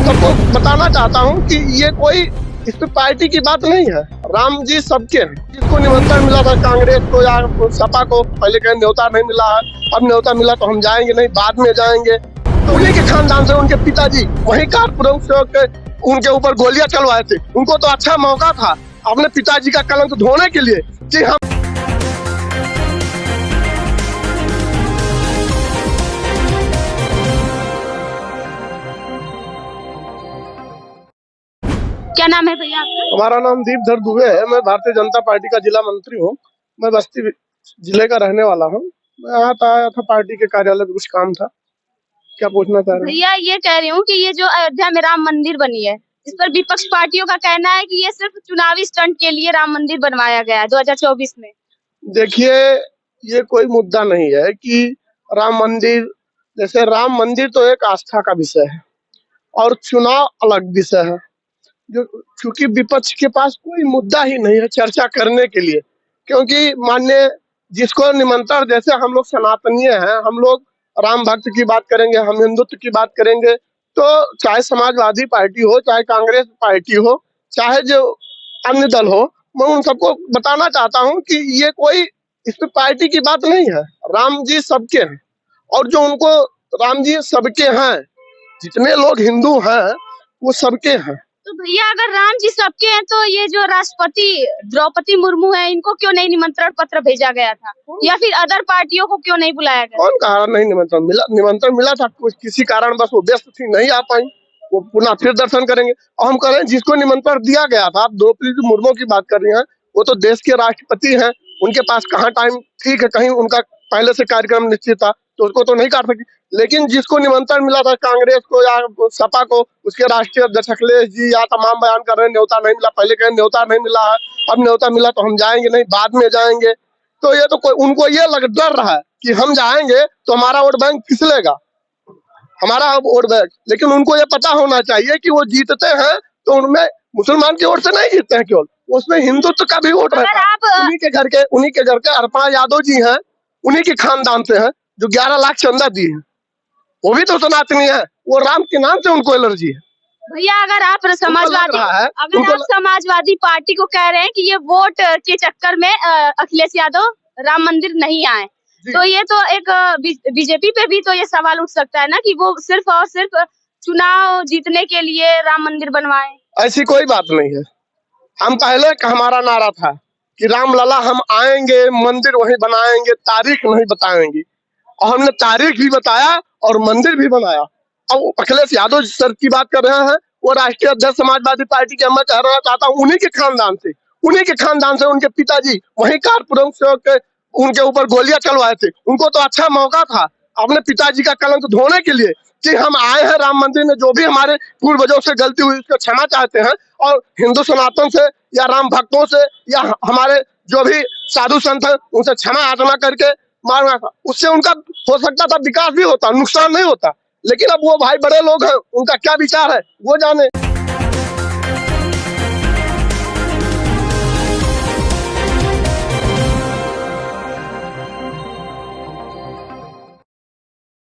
सबको बताना चाहता हूँ कि ये कोई इस पे पार्टी की बात नहीं है। राम जी सबके हैं। जिसको निमंत्रण मिला था कांग्रेस को या सपा को, पहले कहीं न्योता नहीं मिला है, अब न्योता मिला तो हम जाएंगे नहीं, बाद में जाएंगे। तो उन्हीं के खानदान से उनके पिताजी वही कारपुर से उनके ऊपर गोलियां चलवाए थे। उनको तो अच्छा मौका था अपने पिताजी का कलंक धोने के लिए कि हम क्या नाम है भैया आपका? हमारा नाम दीपधर दुबे है। मैं भारतीय जनता पार्टी का जिला मंत्री हूँ। मैं बस्ती जिले का रहने वाला हूँ। मैं यहाँ पे आया था, पार्टी के कार्यालय में कुछ काम था। क्या पूछना चाह रहे हैं? भैया ये कह रही हूँ कि ये जो अयोध्या में राम मंदिर बनी है, इस पर विपक्ष पार्टियों का कहना है कि ये सिर्फ चुनावी स्टंट के लिए राम मंदिर बनवाया गया है 2024 में। देखिए, ये कोई मुद्दा नहीं है कि राम मंदिर, जैसे राम मंदिर तो एक आस्था का विषय है और चुनाव अलग विषय है। जो चूंकि विपक्ष के पास कोई मुद्दा ही नहीं है चर्चा करने के लिए, क्योंकि मान्य जिसको निमंत्रण, जैसे हम लोग सनातनीय हैं, हम लोग राम भक्त की बात करेंगे, हम हिंदुत्व की बात करेंगे, तो चाहे समाजवादी पार्टी हो, चाहे कांग्रेस पार्टी हो, चाहे जो अन्य दल हो, मैं उन सबको बताना चाहता हूँ कि ये कोई इस पे पार्टी की बात नहीं है। राम जी सबके हैं और जो उनको राम जी सबके हैं, जितने लोग हिंदू हैं वो सबके हैं। तो भैया अगर राम जी सबके हैं तो ये जो राष्ट्रपति द्रौपदी मुर्मू है, इनको क्यों नहीं निमंत्रण पत्र भेजा गया था, या फिर अदर पार्टियों को क्यों नहीं बुलाया गया? कौन कहा नहीं निमंत्रण मिला? निमंत्रण मिला था, कुछ किसी कारण बस वो व्यस्त थी, नहीं आ पाई। वो पुनः फिर दर्शन करेंगे। और हम कह रहे हैं जिसको निमंत्रण दिया गया था, आप द्रौपदी मुर्मू की बात कर रही हैं, वो तो देश के राष्ट्रपति हैं। उनके पास कहाँ टाइम, ठीक है कहीं उनका पहले से कार्यक्रम निश्चित था तो उसको तो नहीं काट सकी। लेकिन जिसको निमंत्रण मिला था कांग्रेस को या सपा को, उसके राष्ट्रीय अध्यक्ष अखिलेश जी या तमाम बयान कर रहे हैं न्योता नहीं मिला, पहले कहें न्योता नहीं मिला है, अब न्योता मिला तो हम जाएंगे नहीं, बाद में जाएंगे। तो ये तो कोई, उनको ये लग डर रहा है कि हम जाएंगे तो हमारा वोट बैंक फिसलेगा, हमारा वोट बैंक। लेकिन उनको ये पता होना चाहिए कि वो जीतते हैं तो उनमें मुसलमान की ओर से नहीं जीतते हैं, केवल उसमें हिंदुत्व का भी वोट रहता है। उन्हीं के घर के अर्पणा यादव जी हैं, उन्हीं के खानदान से हैं, जो 11 लाख चंदा दिए हैं। वो भी तो सनातनी है, वो राम के नाम से उनको एलर्जी है। भैया अगर आप समाजवादी पार्टी को कह रहे हैं कि ये वोट के चक्कर में अखिलेश यादव राम मंदिर नहीं आए, तो ये तो एक बीजेपी पे भी तो ये सवाल उठ सकता है ना कि वो सिर्फ और सिर्फ चुनाव जीतने के लिए राम मंदिर बनवाए। ऐसी कोई बात नहीं है। हम पहले हमारा नारा था कि राम लला हम आएंगे, मंदिर वहीं बनाएंगे, तारीख नहीं बताएंगे, और हमने तारीख भी बताया और मंदिर भी बनाया। अब अखिलेश यादव सर की बात कर रहे हैं, वो राष्ट्रीय अध्यक्ष समाजवादी पार्टी के, मैं कहना चाहता हूँ उन्हीं के खानदान से उनके पिताजी वही कारपुर से उनके ऊपर गोलियां चलवाए थे। उनको तो अच्छा मौका था अपने पिताजी का कलंक धोने के लिए कि हम आए हैं राम मंदिर में, जो भी हमारे पूर्वजों से गलती हुई उसको क्षमा चाहते हैं, और हिंदू सनातन से या राम भक्तों से या हमारे जो भी साधु संत हैं उनसे क्षमा याचना करके मारना था। उससे उनका हो सकता था विकास भी होता, नुकसान नहीं होता। लेकिन अब वो भाई बड़े लोग हैं, उनका क्या विचार है वो जाने।